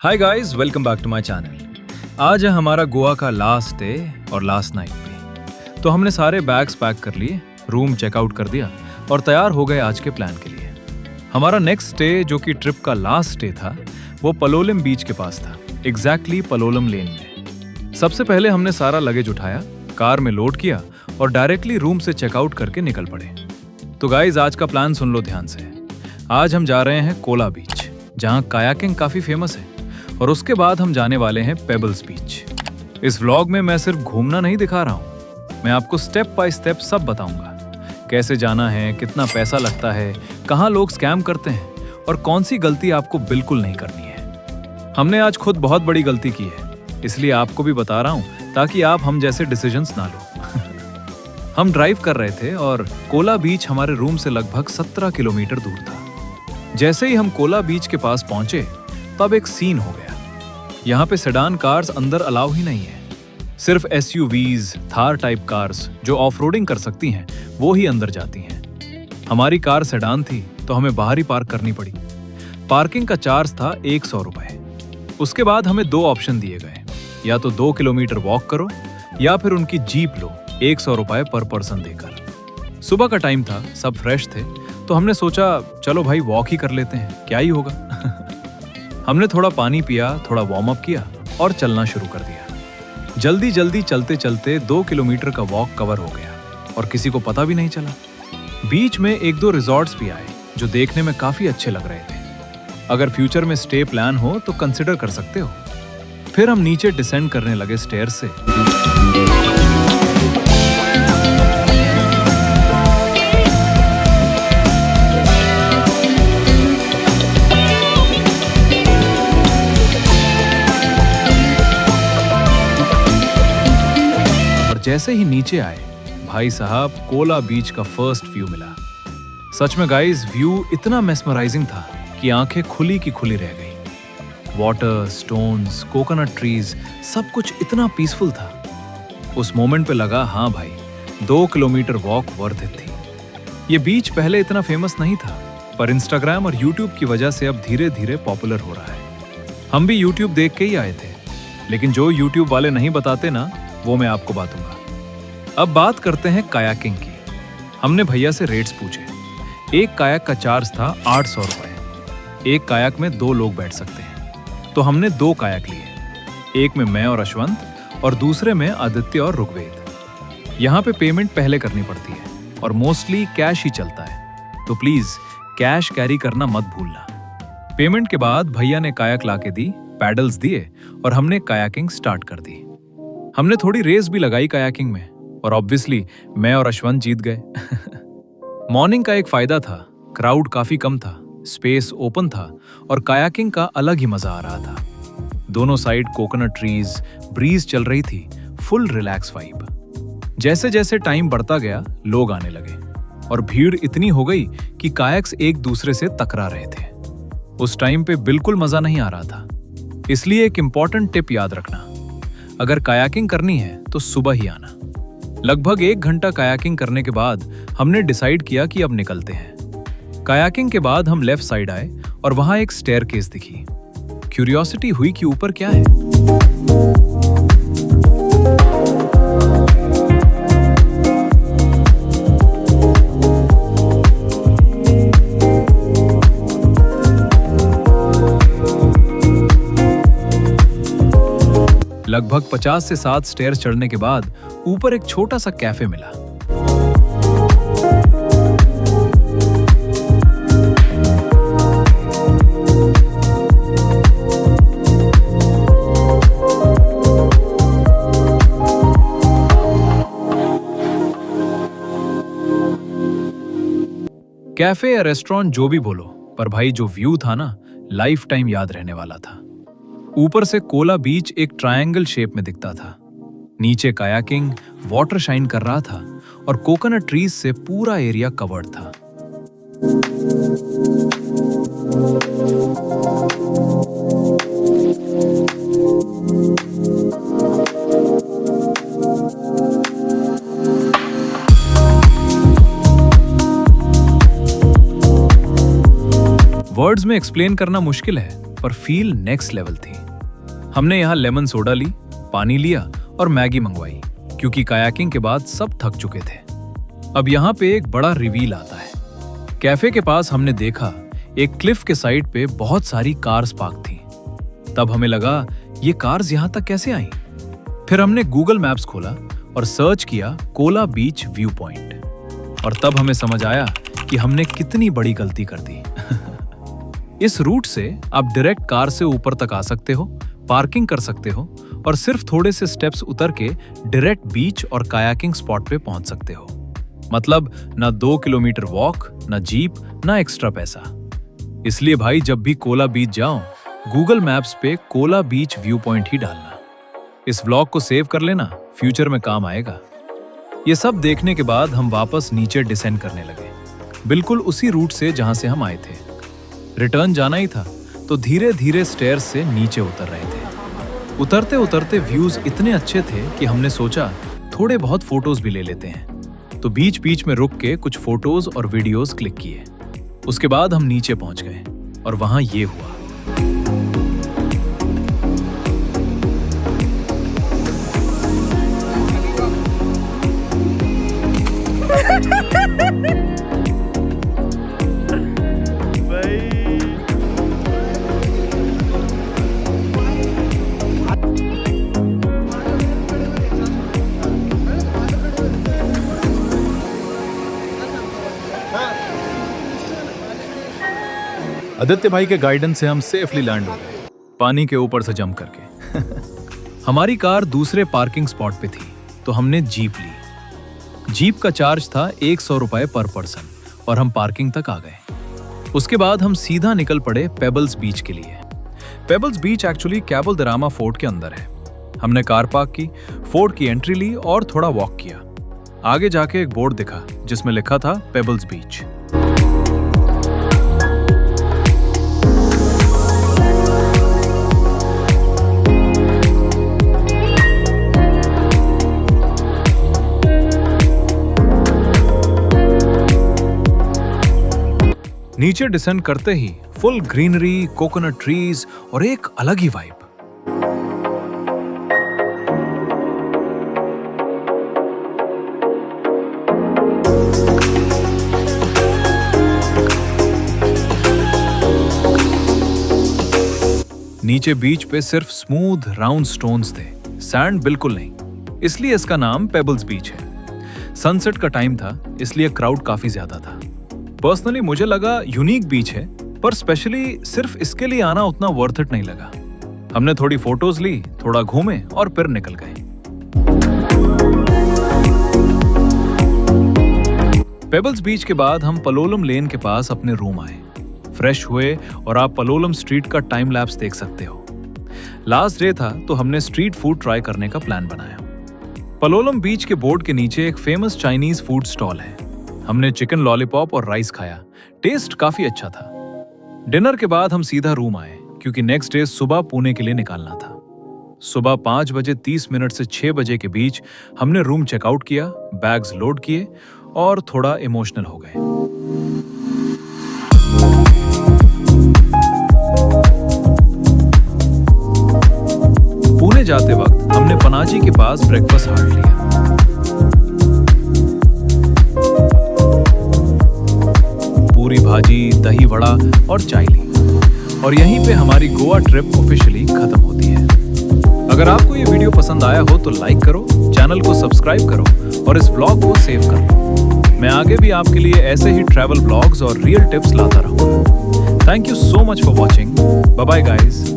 Hi guys, welcome back to my channel. आज है हमारा गोवा का लास्ट डे और लास्ट नाइट भी। तो हमने सारे बैग्स पैक कर लिए, रूम चेकआउट कर दिया और तैयार हो गए आज के प्लान के लिए। हमारा नेक्स्ट डे जो कि ट्रिप का लास्ट डे था, वो पलोलम बीच के पास था, एग्जैक्टली पलोलम लेन में। सबसे पहले हमने सारा लगेज उठाया, कार में लोड किया और डायरेक्टली रूम से चेकआउट करके निकल पड़े। तो गाइज आज का प्लान सुन लो ध्यान से। आज हम जा रहे हैं कोला बीच, जहाँ कायाकिंग काफी फेमस है, और उसके बाद हम जाने वाले हैं पेबल्स बीच। इस व्लॉग में मैं सिर्फ घूमना नहीं दिखा रहा हूँ, मैं आपको स्टेप बाय स्टेप सब बताऊंगा। कैसे जाना है, कितना पैसा लगता है, कहाँ लोग स्कैम करते हैं और कौन सी गलती आपको बिल्कुल नहीं करनी है। हमने आज खुद बहुत बड़ी गलती की है, इसलिए आपको भी बता रहा हूँ ताकि आप हम जैसे डिसीजंस ना लो। हम ड्राइव कर रहे थे और कोला बीच हमारे रूम से लगभग 17 किलोमीटर दूर था। जैसे ही हम कोला बीच के पास पहुंचे तब एक सीन हो गया। यहाँ पे सेडान कार्स अंदर अलाउ ही नहीं है, सिर्फ एसयूवीज, थार टाइप कार्स जो ऑफ रोडिंग कर सकती हैं वो ही अंदर जाती हैं। हमारी कार सेडान थी तो हमें बाहर ही पार्क करनी पड़ी। पार्किंग का चार्ज था 100 रुपए। उसके बाद हमें 2 ऑप्शन दिए गए, या तो 2 किलोमीटर वॉक करो या फिर उनकी जीप लो 100 रुपए पर पर्सन देकर। सुबह का टाइम था, सब फ्रेश थे, तो हमने सोचा चलो भाई वॉक ही कर लेते हैं, क्या ही होगा। हमने थोड़ा पानी पिया, थोड़ा वार्म अप किया और चलना शुरू कर दिया। जल्दी जल्दी चलते चलते 2 किलोमीटर का वॉक कवर हो गया और किसी को पता भी नहीं चला। बीच में 1-2 रिजॉर्ट्स भी आए जो देखने में काफी अच्छे लग रहे थे। अगर फ्यूचर में स्टे प्लान हो तो कंसिडर कर सकते हो। फिर हम नीचे डिसेंड करने लगे स्टेयर से। जैसे ही नीचे आए, भाई साहब कोला बीच का फर्स्ट व्यू मिला। सच में गाइस, व्यू इतना मेस्मराइजिंग था कि आंखें खुली की खुली रह गई। वाटर, स्टोन्स, कोकोनट ट्रीज, सब कुछ इतना पीसफुल था। उस मोमेंट पे लगा हाँ भाई, 2 किलोमीटर वॉक वर्थ इट थी। ये बीच पहले इतना फेमस नहीं था, पर इंस्टाग्राम और यूट्यूब की वजह से अब धीरे धीरे पॉपुलर हो रहा है। हम भी यूट्यूब देख के ही आए थे, लेकिन जो यूट्यूब वाले नहीं बताते ना, वो मैं आपको बताऊंगा। अब बात करते हैं कायाकिंग की। हमने भैया से रेट्स पूछे। एक कायाक का चार्ज था 800 रुपए। एक कायाक में 2 लोग बैठ सकते हैं, तो हमने 2 कायाक लिए। एक में मैं और अश्वंत और दूसरे में आदित्य और ऋग्वेद। यहाँ पे पेमेंट पहले करनी पड़ती है और मोस्टली कैश ही चलता है, तो प्लीज कैश कैरी करना मत भूलना। पेमेंट के बाद भैया ने कायाक लाके दी, पैडल्स दिए और हमने कायाकिंग स्टार्ट कर दी। हमने थोड़ी रेस भी लगाई कायाकिंग में और ऑब्वियसली मैं और अश्वंत जीत गए। मॉर्निंग का एक फायदा था, क्राउड काफी कम था, स्पेस ओपन था और कायाकिंग का अलग ही मजा आ रहा था। दोनों साइड कोकोनट ट्रीज, ब्रीज चल रही थी, फुल रिलैक्स वाइब। जैसे जैसे टाइम बढ़ता गया, लोग आने लगे और भीड़ इतनी हो गई कि कायक्स एक दूसरे से टकरा रहे थे। उस टाइम पे बिल्कुल मजा नहीं आ रहा था, इसलिए एक इंपॉर्टेंट टिप याद रखना, अगर कायाकिंग करनी है तो सुबह ही आना। लगभग 1 घंटा कायाकिंग करने के बाद हमने डिसाइड किया कि अब निकलते हैं। कायाकिंग के बाद हम लेफ्ट साइड आए और वहां एक स्टेयरकेस दिखी। क्यूरियोसिटी हुई कि ऊपर क्या है। लगभग 50 से 60 स्टेयर चढ़ने के बाद ऊपर एक छोटा सा कैफे मिला। कैफे या रेस्टोरेंट जो भी बोलो, पर भाई जो व्यू था ना, लाइफ टाइम याद रहने वाला था। ऊपर से कोला बीच एक ट्रायंगल शेप में दिखता था। नीचे कायाकिंग, वाटर शाइन कर रहा था और कोकोनट ट्रीज से पूरा एरिया कवर्ड था। वर्ड्स में एक्सप्लेन करना मुश्किल है, पर फील नेक्स्ट लेवल थी। हमने यहाँ लेमन सोडा ली, पानी लिया और मैगी मंगवाई, क्योंकि कायाकिंग के बाद सब थक चुके थे। अब यहाँ पे एक बड़ा रिवील आता है। कैफे के पास हमने देखा एक क्लिफ के साइड पे बहुत सारी कार्स पार्क थी। तब हमें लगा ये कार्स यहाँ तक कैसे आई। फिर हमने गूगल मैप्स खोला और सर्च किया कोला बीच व्यू पॉइंट, और तब हमें समझ आया कि हमने कितनी बड़ी गलती कर दी। इस रूट से आप डायरेक्ट कार से ऊपर तक आ सकते हो, पार्किंग कर सकते हो और सिर्फ थोड़े से स्टेप्स उतर के डायरेक्ट बीच और कायाकिंग स्पॉट पे पहुंच सकते हो। मतलब ना 2 किलोमीटर वॉक, ना जीप, ना एक्स्ट्रा पैसा। इसलिए भाई जब भी कोला बीच जाओ, गूगल मैप्स पे कोला बीच व्यू पॉइंट ही डालना। इस व्लॉग को सेव कर लेना, फ्यूचर में काम आएगा। ये सब देखने के बाद हम वापस नीचे डिसेंड करने लगे, बिल्कुल उसी रूट से जहां से हम आए थे। रिटर्न जाना ही था, तो धीरे धीरे स्टेयर्स से नीचे उतर रहे थे। उतरते उतरते व्यूज इतने अच्छे थे कि हमने सोचा थोड़े बहुत फोटोज भी ले लेते हैं। तो बीच बीच में रुक के कुछ फोटोज और वीडियोस क्लिक किए। उसके बाद हम नीचे पहुंच गए और वहां ये हुआ। आदित्य भाई के गाइडेंस से हम सेफली लैंड हो गए, पानी के ऊपर से जंप करके। हमारी कार दूसरे पार्किंग स्पॉट पे थी, तो हमने जीप ली। जीप का चार्ज था 100 रुपए पर पर्सन और हम पार्किंग तक आ गए। उसके बाद हम सीधा निकल पड़े पेबल्स बीच के लिए। पेबल्स बीच एक्चुअली कैबल दरामा फोर्ट के अंदर है। हमने कार पार्क की, फोर्ट की एंट्री ली और थोड़ा वॉक किया। आगे जाके एक बोर्ड दिखा जिसमें लिखा था पेबल्स बीच। नीचे डिसेंड करते ही फुल ग्रीनरी, कोकोनट ट्रीज और एक अलग ही वाइब। नीचे बीच पे सिर्फ स्मूथ राउंड स्टोन्स थे, सैंड बिल्कुल नहीं, इसलिए इसका नाम पेबल्स बीच है। सनसेट का टाइम था, इसलिए क्राउड काफी ज्यादा था। पर्सनली मुझे लगा यूनिक बीच है, पर स्पेशली सिर्फ इसके लिए आना उतना वर्थ इट नहीं लगा। हमने थोड़ी फोटोज ली, थोड़ा घूमे और फिर निकल गए। पेबल्स बीच के बाद हम पलोलम लेन के पास अपने रूम आए, फ्रेश हुए और आप पलोलम स्ट्रीट का टाइम लैप्स देख सकते हो। लास्ट डे था, तो हमने स्ट्रीट फूड ट्राई करने का प्लान बनाया। पलोलम बीच के बोर्ड के नीचे एक फेमस चाइनीज फूड स्टॉल है। हमने चिकन लॉलीपॉप और राइस खाया, टेस्ट काफी अच्छा था। डिनर के बाद हम सीधा रूम आए, क्योंकि नेक्स्ट डे सुबह पुणे के लिए निकालना था। सुबह 5 बजे 30 मिनट से 6 बजे के बीच हमने रूम चेकआउट किया, बैग्स लोड किए और थोड़ा इमोशनल हो गए। पुणे जाते वक्त हमने पनाजी के पास ब्रेकफास्ट हाल्ट लिया। पूरी भाजी, दही वड़ा और चाय ली, और यहीं पे हमारी गोवा ट्रिप ऑफिशियली खत्म होती है। अगर आपको ये वीडियो पसंद आया हो तो लाइक करो, चैनल को सब्सक्राइब करो और इस ब्लॉग को सेव करो। मैं आगे भी आपके लिए ऐसे ही ट्रैवल ब्लॉग्स और रियल टिप्स लाता रहूंगा। Thank you so much for watching. Bye bye guys.